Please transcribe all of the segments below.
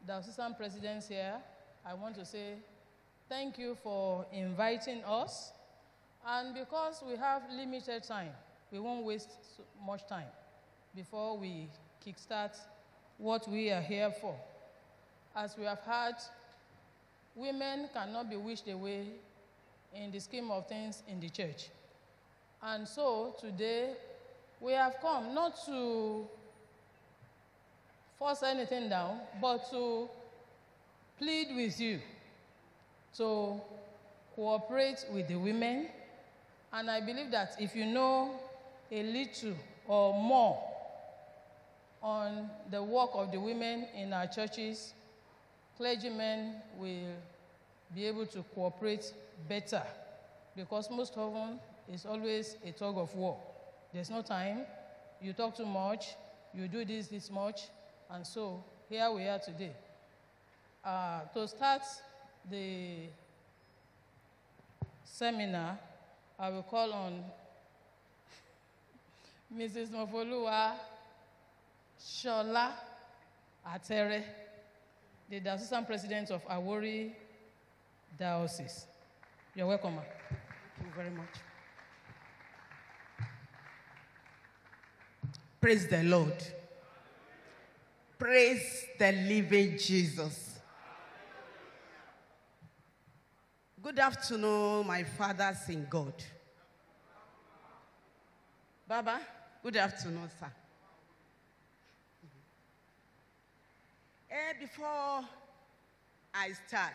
diocesan presidents here, I want to say thank you for inviting us. And because we have limited time, we won't waste so much time before we kickstart what we are here for. As we have heard, women cannot be wished away in the scheme of things in the church. And so today, we have come not to force anything down, but to plead with you to cooperate with the women. And I believe that if you know a little or more on the work of the women in our churches, clergymen will be able to cooperate better, because most often it's always a tug of war. There's no time, you talk too much, you do this much, and so here we are today. To start the seminar, I will call on Mrs. Mofoluwa Shola Atere, the Diocesan President of Awori Diocese. You're welcome, ma'am. Thank you very much. Praise the Lord. Praise the living Jesus. Good afternoon, my fathers in God. Baba, good afternoon, sir. Before I start,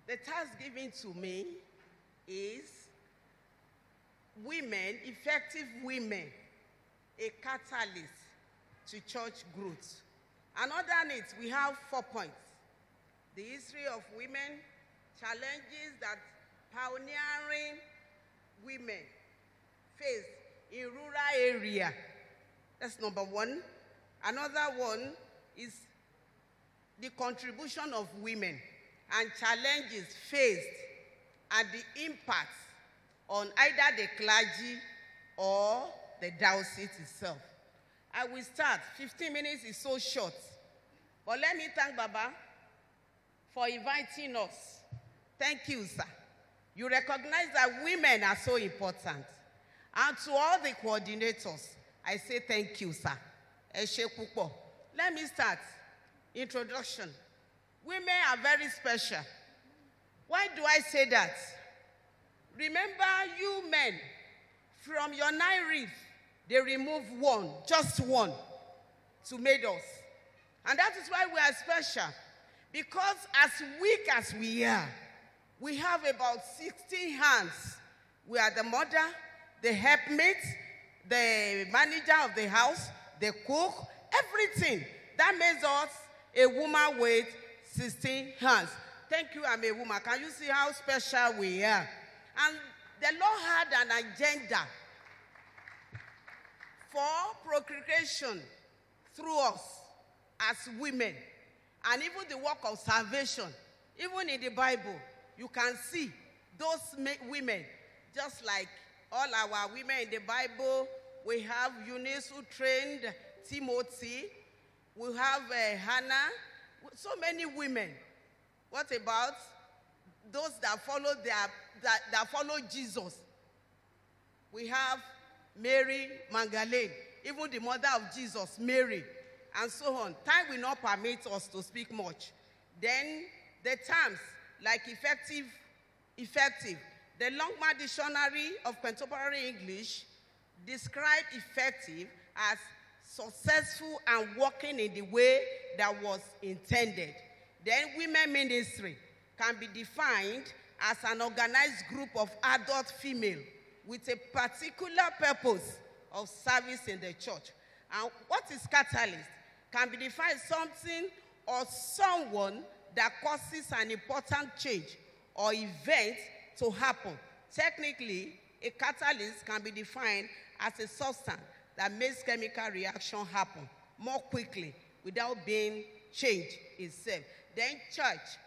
the task given to me is women, effective women, a catalyst to church growth. And underneath, we have 4 points. The history of women, challenges that pioneering women face in rural area. That's number 1. Another one is the contribution of women and challenges faced and the impact on either the clergy or the diocese itself. I will start. 15 minutes is so short. But let me thank Baba for inviting us. Thank you, sir. You recognize that women are so important. And to all the coordinators, I say thank you, sir. Let me start. Introduction. Women are very special. Why do I say that? Remember, you men, from your 9 ribs, they remove one, just one, to make us. And that is why we are special. Because as weak as we are, we have about 16 hands. We are the mother, the helpmate, the manager of the house, the cook, everything. That makes us a woman with 16 hands. Thank you, I'm a woman. Can you see how special we are? And the Lord had an agenda for procreation through us as women, and even the work of salvation. Even in the Bible, you can see those women, just like all our women in the Bible. We have Eunice who trained Timothy. We have Hannah. So many women. What about those that follow that follow Jesus? We have Mary Magdalene, even the mother of Jesus, Mary, and so on. Time will not permit us to speak much. Then the terms like effective. The Longman Dictionary of Contemporary English describe effective as successful and working in the way that was intended. Then women ministry can be defined as an organized group of adult female with a particular purpose of service in the church. And what is catalyst? Can be defined as something or someone that causes an important change or event to happen. Technically, a catalyst can be defined as a substance that makes chemical reaction happen more quickly without being changed itself. Then church.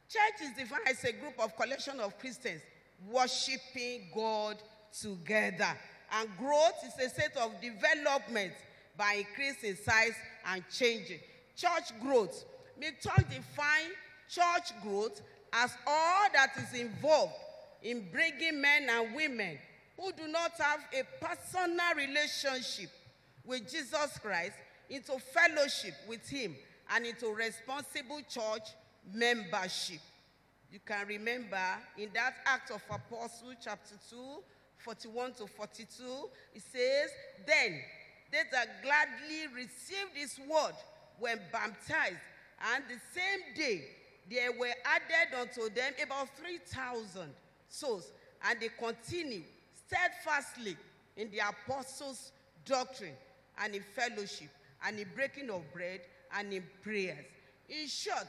Church is defined as a group of collection of Christians worshiping God together. And growth is a state of development by increasing size and changing. Church growth Mitchell defines church growth as all that is involved in bringing men and women who do not have a personal relationship with Jesus Christ into fellowship with him and into responsible church membership. You can remember in that Acts of Apostles, chapter 2, 41 to 42, it says, then they that gladly received his word were baptized, and the same day there were added unto them about 3,000 souls, and they continued steadfastly in the apostles' doctrine, and in fellowship, and in breaking of bread, and in prayers. In short,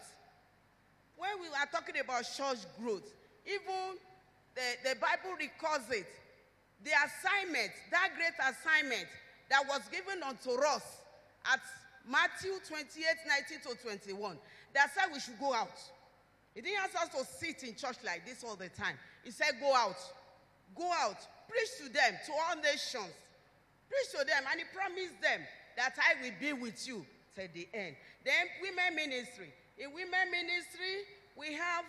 when we are talking about church growth, even the Bible records it. The assignment, that great assignment that was given unto us at Matthew 28, 19 to 21, that said we should go out. He didn't ask us to sit in church like this all the time. He said, go out, preach to them, to all nations. Preach to them, and he promised them that I will be with you till the end. Then women ministry. In women ministry, we have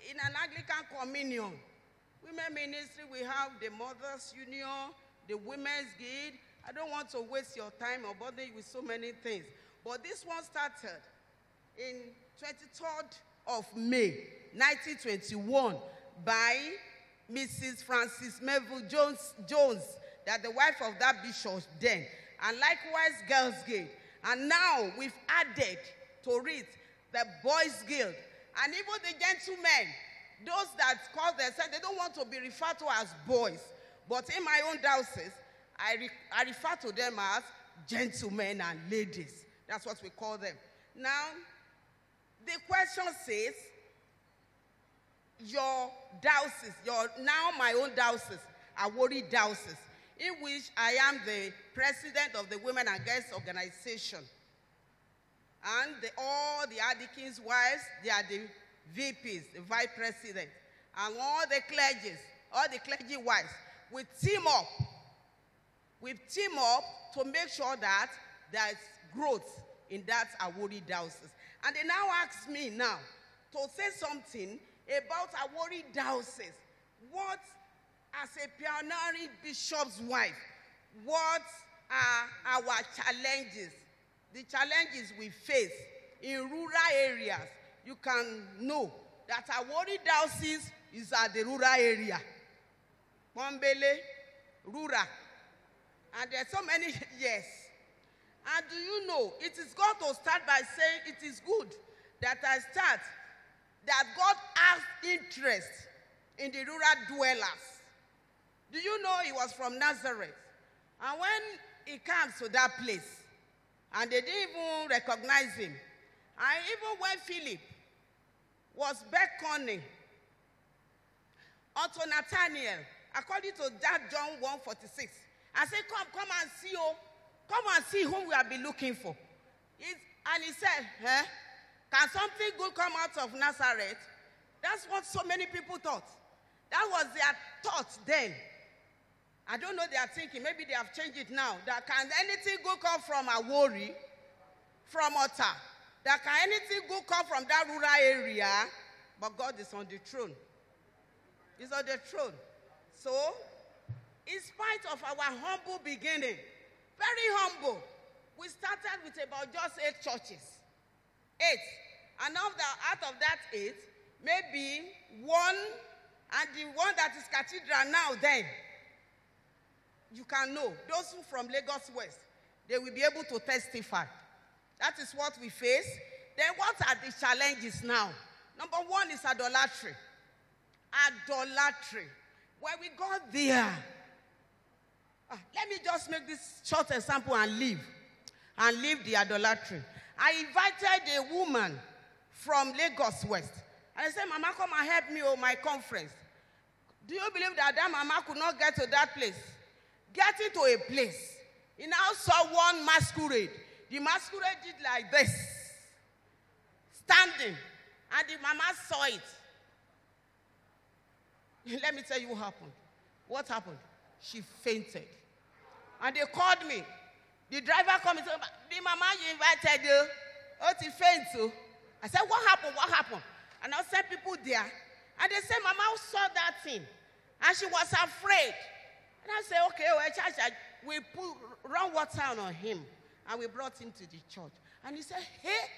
in an Anglican communion. Women ministry, we have the Mothers Union, the Women's Guild. I don't want to waste your time or bother you with so many things. But this one started in 23rd of May, 1921, by Mrs. Frances Melville Jones, that the wife of that bishop then, and likewise Girls Guild. And now we've added to it the Boys Guild, and even the gentlemen, those that call themselves, they don't want to be referred to as boys. But in my own diocese, I refer to them as gentlemen and ladies. That's what we call them. Now, the question says, your diocese, now my own diocese, Awori diocese, in which I am the president of the Women and Girls Organization. And all the deacons' wives, they are the VPs, the vice president. And all the clergy wives, we team up. We team up to make sure that there's growth in that Awori diocese. And they now ask me now to say something about Awori diocese. What, as a pioneering bishop's wife, what are our challenges? The challenges we face in rural areas. You can know that Awori diocese is at the rural area. Pombele, rural. And there's so many, yes. And do you know, it is God to start by saying it is good that I start, that God has interest in the rural dwellers. Do you know he was from Nazareth? And when he comes to that place, and they didn't even recognize him, and even when Philip was beckoning unto Nathanael, according to that John 1:46, I said, come and see, oh, come and see whom we have been looking for. And he said, can something good come out of Nazareth? That's what so many people thought. That was their thought then. I don't know their thinking. Maybe they have changed it now. That can anything good come from Awori, from Atere? That can anything good come from that rural area? But God is on the throne. He's on the throne. So, in spite of our humble beginning, very humble, we started with about just 8 churches. 8. And out of that 8, maybe one, and the one that is cathedral now then, you can know. Those who from Lagos West, they will be able to testify. That is what we face. Then what are the challenges now? Number 1 is idolatry. Idolatry. When we got there, let me just make this short example and leave the idolatry. I invited a woman from Lagos West. And I said, Mama, come and help me on my conference. Do you believe that Mama could not get to that place? Getting to a place, he now saw one masquerade. The masquerade did like this, standing, and the mama saw it. Let me tell you what happened. What happened? She fainted. And they called me. The driver came and said, the mama you invited, oh, she faint too. I said, what happened? What happened? And I sent people there. And they said, Mama saw that thing. And she was afraid. And I said, okay, well, we run water on him. And we brought him to the church. And he said, hey,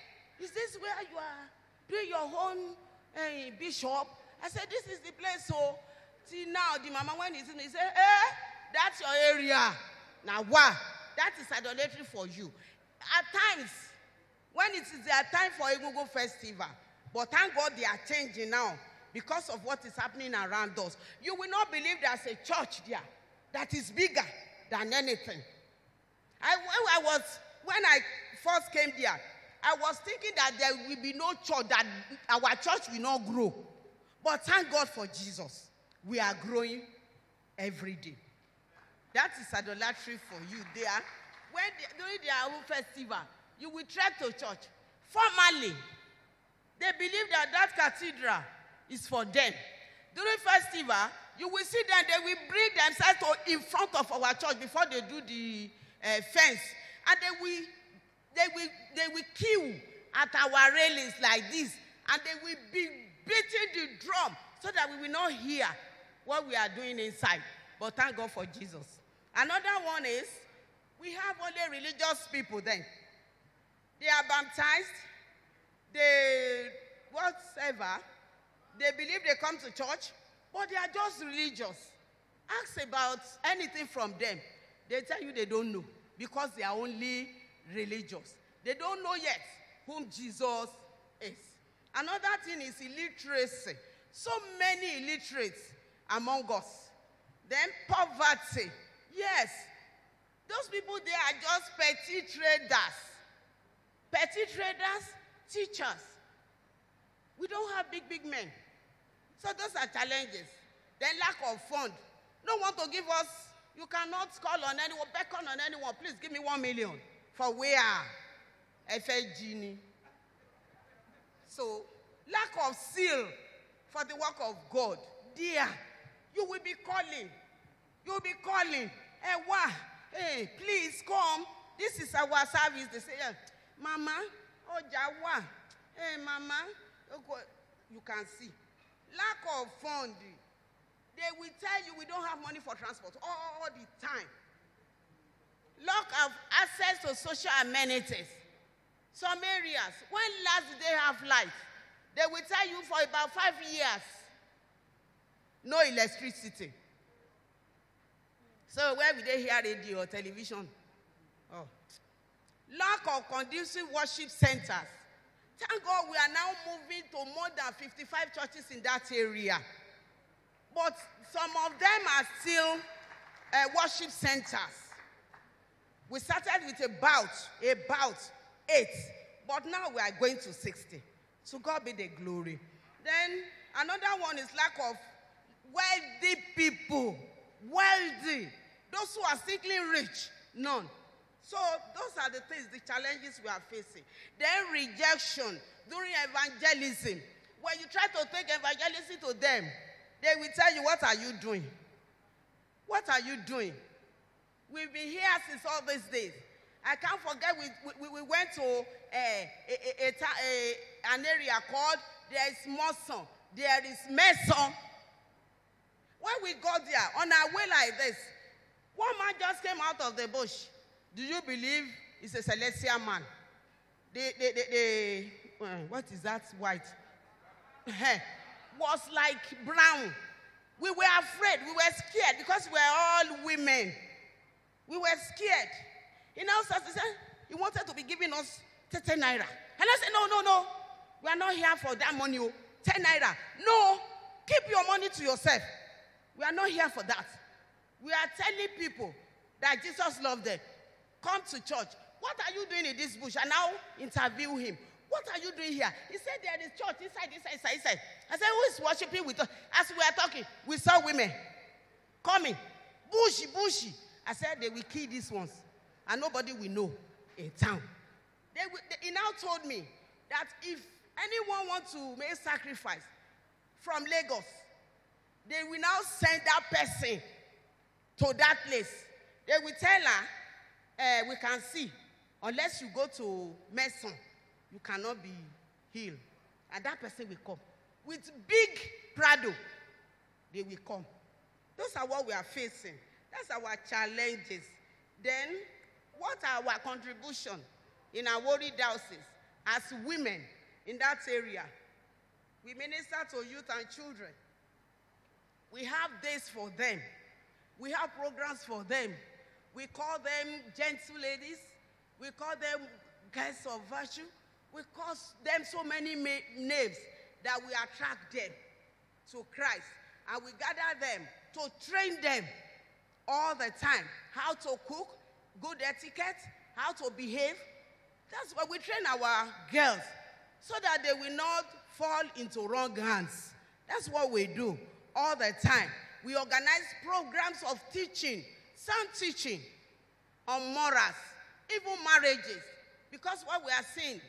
is this where you are doing your own bishop? I said, this is the place. So, see now, the mama, when he's in, he said, that's your area. Now, what? That is idolatry for you. At times, when it is their time for Egungun festival, but thank God they are changing now because of what is happening around us. You will not believe there's a church there that is bigger than anything. When I first came there, I was thinking that there will be no church, that our church will not grow. But thank God for Jesus. We are growing every day. That is idolatry for you there. During their own festival, you will trek to church. Formerly, they believe that cathedral is for them. During festival, you will see them, they will bring themselves in front of our church before they do the fence. And they will queue at our railings like this. And they will be beating the drum so that we will not hear what we are doing inside. But thank God for Jesus. Another one is, we have only religious people then. They are baptized. Whatever. They believe they come to church, but they are just religious. Ask about anything from them. They tell you they don't know because they are only religious. They don't know yet whom Jesus is. Another thing is illiteracy. So many illiterates among us. Then poverty. Yes. Those people, they are just petty traders. Petty traders, teachers. We don't have big men. So those are challenges. Then lack of fund. No one to give us, you cannot call on anyone, beckon on anyone. Please give me 1 million. For where? FHG. So, lack of zeal for the work of God. Dear, you will be calling. You will be calling. Hey, please come. This is our service. They say, Mama, Jawa. Hey, Mama. You can see. Lack of fund. They will tell you we don't have money for transport all the time. Lack of access to social amenities. Some areas, when last did they have light? They will tell you for about 5 years, no electricity. So where will they hear radio or television? Oh. Lack of conducive worship centers. Thank God we are now moving to more than 55 churches in that area. But some of them are still worship centers. We started with about 8, but now we are going to 60. To God be the glory. Then another one is lack of wealthy people. Wealthy. Those who are simply rich, none. So those are the things, the challenges we are facing. Then rejection during evangelism. When you try to take evangelism to them, they will tell you, what are you doing? What are you doing? We've been here since all these days. I can't forget we went to an area called, there is Moson, there is Mason. When we got there, on our way like this, one man just came out of the bush. Do you believe he's a celestial man? What is that white? Was like brown. We were afraid. We were scared because we were all women. We were scared. He now started saying he wanted to be giving us 10 naira. And I said, no. We are not here for that money. 10 naira. No. Keep your money to yourself. We are not here for that. We are telling people that Jesus loved them. Come to church. What are you doing in this bush? And now interview him. What are you doing here? He said there is church inside. I said, who is worshiping with us? As we are talking, we saw women coming. Bushy. I said, they will kill these ones. And nobody will know a town. He now told me that if anyone wants to make sacrifice from Lagos, they will now send that person to that place. They will tell her, we can see, unless you go to Mason, you cannot be healed. And that person will come. With big Prado, they will come. Those are what we are facing. That's our challenges. Then, what are our contribution in Awori Diocese as women in that area? We minister to youth and children. We have days for them. We have programs for them. We call them gentle ladies. We call them guests of virtue. We call them so many names that we attract them to Christ. And we gather them to train them all the time. How to cook, good etiquette, how to behave. That's why we train our girls, so that they will not fall into wrong hands. That's what we do all the time. We organize programs of teaching, sound teaching on morals, even marriages, because what we are seeing,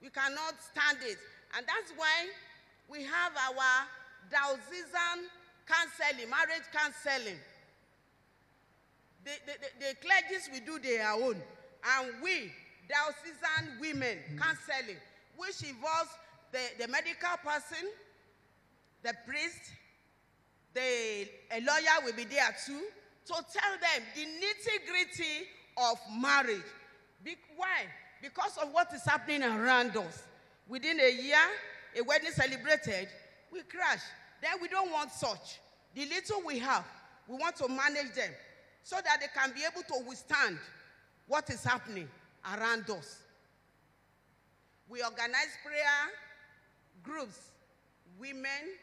we cannot stand it. And that's why we have our diocesan counseling, marriage counseling. The clergies will do their own, and we, diocesan women counseling, which involves the medical person, the priest, a lawyer will be there too, to tell them the nitty-gritty of marriage. Why? Because of what is happening around us. Within a year, a wedding celebrated, we crash. Then we don't want such. The little we have, we want to manage them so that they can be able to withstand what is happening around us. We organize prayer groups, women,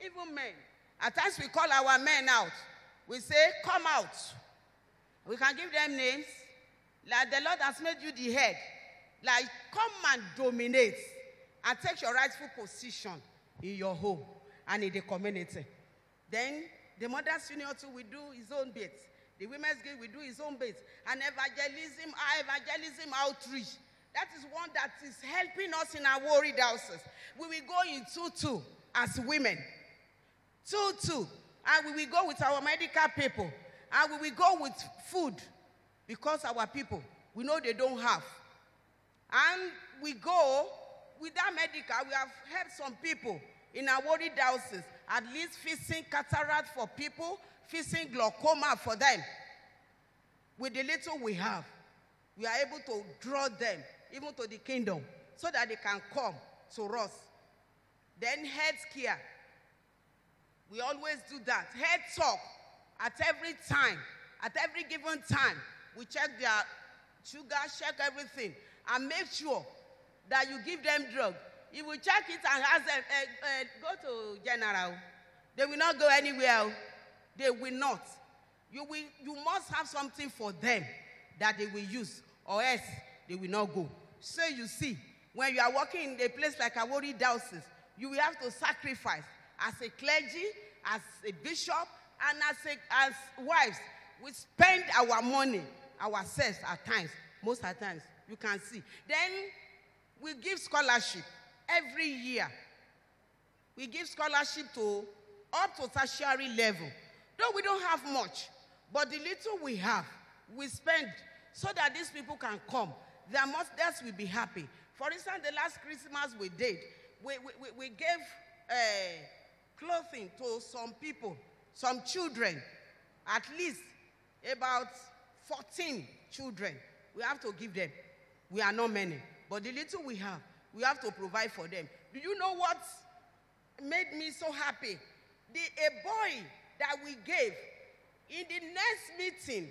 even men. At times we call our men out. We say, come out. We can give them names. Like, the Lord has made you the head. Like, come and dominate and take your rightful position in your home and in the community. Then the Mothers Union too will do his own bit. The Women's Guild will do his own bit. And evangelism outreach. That is one that is helping us in our Awori Diocese. We will go in 2-2 as women. 2-2. And we will go with our medical people. And we will go with food. Because our people, we know they don't have. And we go with that medical. We have helped some people in our Awori Diocese, at least fixing cataract for people, fixing glaucoma for them. With the little we have, we are able to draw them even to the kingdom so that they can come to us. Then health care. We always do that. Head talk at every time, at every given time. We check their sugar, check everything, and make sure that you give them drug. If we check it and ask them, go to general, they will not go anywhere. They will not. You must have something for them that they will use, or else they will not go. So you see, when you are working in a place like Awori Diocese, you will have to sacrifice as a clergy, as a bishop, and as wives. We spend our money, ourselves at times, most of the times, you can see. Then we give scholarship every year. We give scholarship to up to tertiary level. Though we don't have much, but the little we have, we spend so that these people can come. Their mothers will be happy. For instance, the last Christmas we did, we gave clothing to some people, some children, at least about 14 children. We have to give them. We are not many, but the little we have to provide for them. Do you know what made me so happy? A boy that we gave, in the next meeting,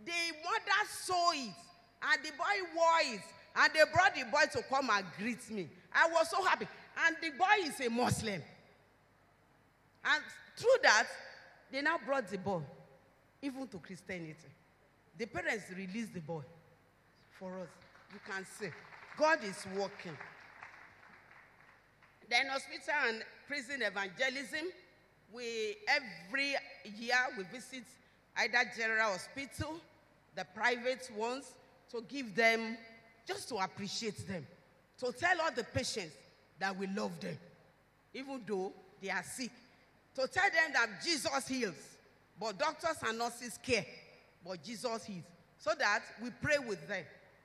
the mother saw it, and the boy wore it, and they brought the boy to come and greet me. I was so happy. And the boy is a Muslim. And through that, they now brought the boy, even to Christianity. The parents released the boy for us. You can see, God is working. Then hospital and prison evangelism. Every year we visit either general hospital, the private ones, to give them, just to appreciate them, to tell all the patients that we love them, even though they are sick, to tell them that Jesus heals, but doctors and nurses care, but Jesus heals, so that we pray with them.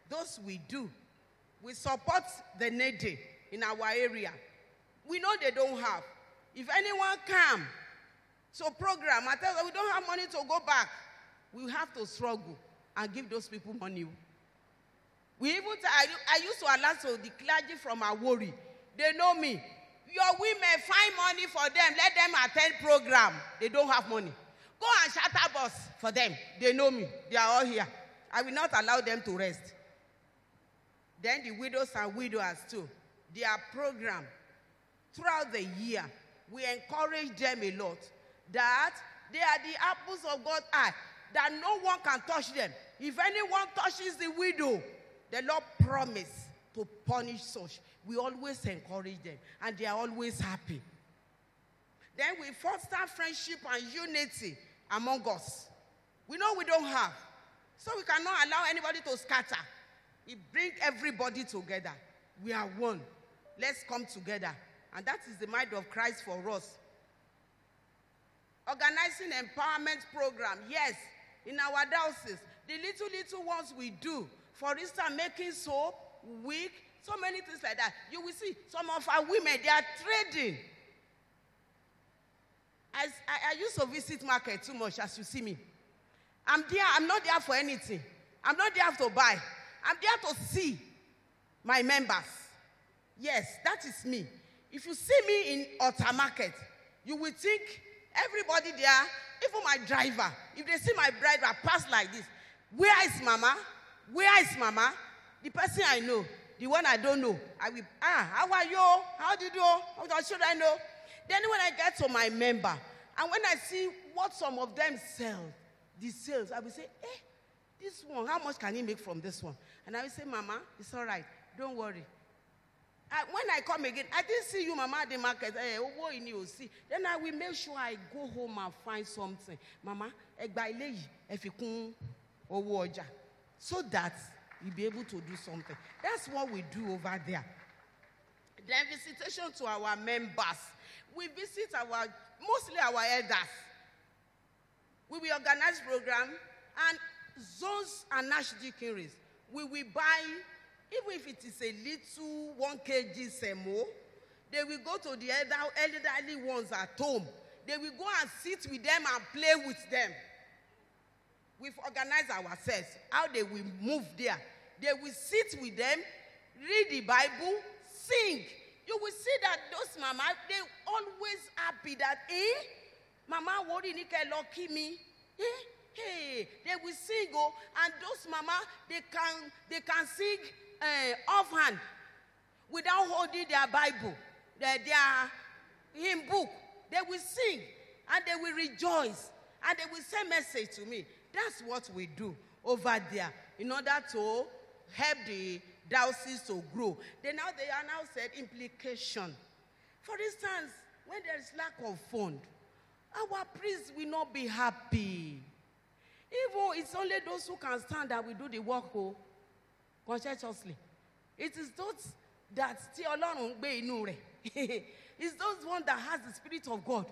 Those we do. We support the needy in our area. We know they don't have. If anyone come to program and tell them we don't have money to go back, we have to struggle and give those people money. We even, I used to allow to the clergy from Awori. They know me. Your women find money for them. Let them attend program. They don't have money. Go and shatter bus for them. They know me. They are all here. I will not allow them to rest. Then the widows and widowers too. Their program throughout the year, we encourage them a lot that they are the apples of God's eye, that no one can touch them. If anyone touches the widow, the Lord promised to punish such. We always encourage them, and they are always happy. Then we foster friendship and unity among us. We know we don't have, so we cannot allow anybody to scatter. We bring everybody together. We are one. Let's come together. And that is the mind of Christ for us. Organizing empowerment program, yes, in our diocese. The little ones we do. For instance, making soap, wig, so many things like that. You will see some of our women, they are trading. I used to visit market too much, as you see me. I'm there, I'm not there for anything. I'm not there to buy. I'm there to see my members. Yes, that is me. If you see me in Atere market, you will think everybody there, even my driver, if they see my driver pass like this, where is Mama? Where is Mama? The person I know, the one I don't know, I will, how are you? How do you do? How should I know? Then when I get to my member, and when I see what some of them sell, the sales, I will say, this one, how much can he make from this one? And I will say, Mama, it's all right. Don't worry. When I come again, I didn't see you, Mama, at the market. Then I will make sure I go home and find something. Mama, so that you'll be able to do something. That's what we do over there. Then visitation to our members. We visit mostly our elders. We will organize program, and zones and archdeaconries. We will buy, even if it is a little 1 kg semo, they will go to the elderly ones at home. They will go and sit with them and play with them. We've organized ourselves, how they will move there. They will sit with them, read the Bible, sing. You will see that those mama, they always happy that, Mama Awori nike lucky me. Hey, they will sing, and those mama, they can sing offhand without holding their Bible, their hymn book. They will sing, and they will rejoice, and they will send message to me. That's what we do over there in order to help the diocese to grow. They are now said implication. For instance, when there is lack of fund, our priests will not be happy. Even it's only those who can stand that will do the work conscientiously. It is those that still alone be inu re. It's those ones that has the Spirit of God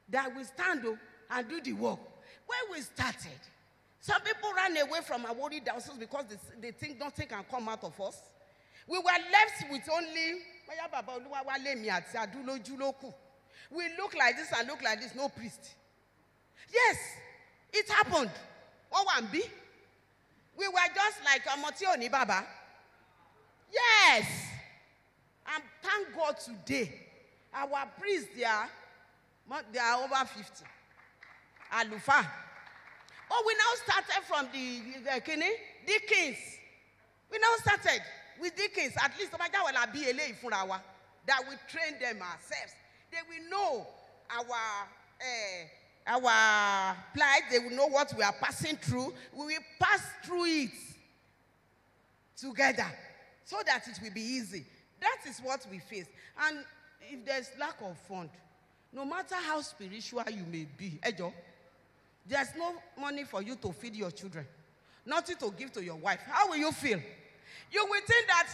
that will stand and do the work. When we started, some people ran away from Awori diocese because they think nothing can come out of us. We were left with only we look like this and look like this, no priest. Yes, it happened. We were just like Amotioni Baba. Yes. And thank God today, our priests, they are over 50. Alufa. Oh, we now started from the deacons. We now started with deacons. At least that we train them ourselves. They will know our plight. They will know what we are passing through. We will pass through it together so that it will be easy. That is what we face. And if there's lack of fund, no matter how spiritual you may be, there's no money for you to feed your children, nothing to give to your wife. How will you feel? You will think that,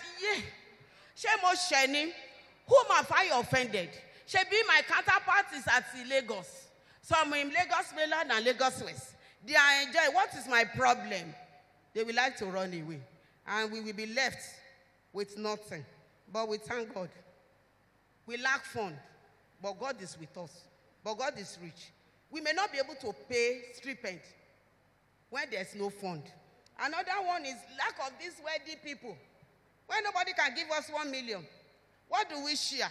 whom have I offended? My counterpart is at Lagos. Some in Lagos Mainland and Lagos West. They are enjoying. What is my problem? They will like to run away. And we will be left with nothing. But we thank God. We lack fund, but God is with us. But God is rich. We may not be able to pay stipend when there's no fund. Another one is lack of these wealthy people. When nobody can give us 1 million, what do we share?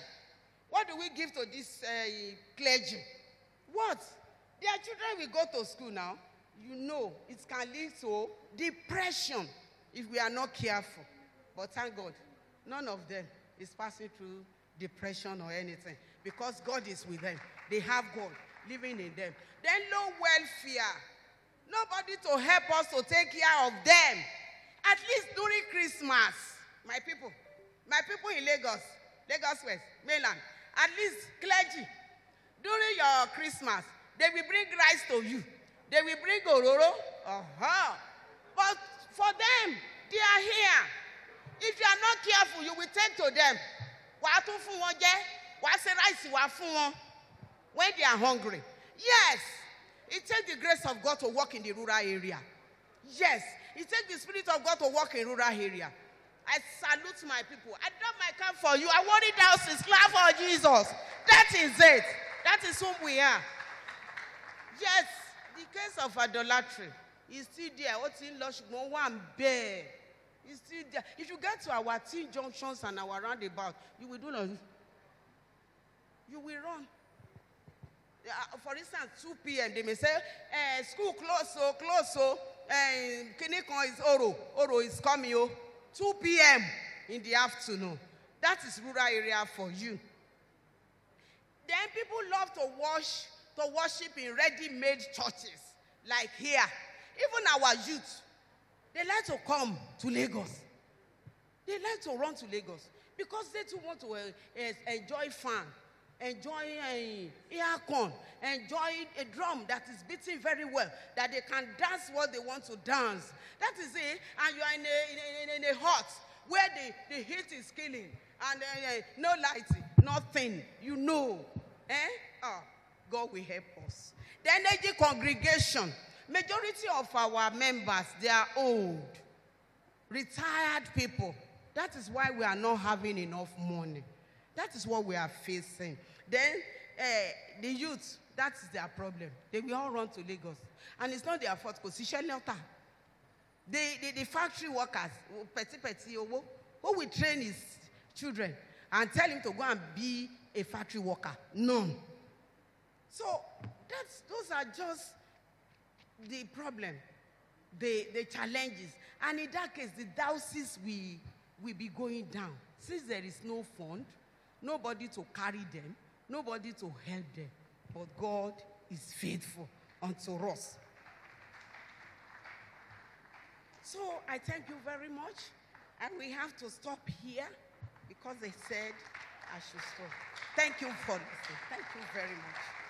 What do we give to this clergy? What? Their children will go to school now. You know, it can lead to depression if we are not careful. But thank God, none of them is passing through depression or anything because God is with them. They have God living in them. Then low welfare. Nobody to help us to take care of them. At least during Christmas. My people in Lagos West, Mainland, at least clergy, during your Christmas, they will bring rice to you. They will bring ororo. But for them, they are here. If you are not careful, you will take to them. When they are hungry. Yes, it takes the grace of God to work in the rural area. Yes, it takes the Spirit of God to work in rural area. I salute my people. I drop my cap for you. I want it down to clap for Jesus. That is it. That is whom we are. Yes, the case of idolatry is still there. What's in Loshmo one bear is still there. If you get to our teen junctions and our roundabout, you will do nothing. You will run. For instance, 2 p.m. they may say, school close so, Kinikon is Oro is coming, 2 p.m. in the afternoon. That is rural area for you. Then people love to worship in ready-made churches, like here. Even our youth, they like to come to Lagos. They like to run to Lagos because they too want to enjoy fun, enjoy aircon, enjoy a drum that is beating very well, that they can dance what they want to dance. That is it. And you are in a hut where the heat is killing and no lighting, nothing. You know. God will help us. The energy congregation, majority of our members, they are old, retired people. That is why we are not having enough money. That is what we are facing. Then the youth, that is their problem. They will all run to Lagos. And it's not their fault because the factory workers, who will train his children and tell him to go and be a factory worker? None. So those are just the problem, the challenges. And in that case, the dioceses will be going down. Since there is no fund, nobody to carry them, nobody to help them. But God is faithful unto us. So I thank you very much. And we have to stop here because they said I should stop. Thank you for listening. Thank you very much.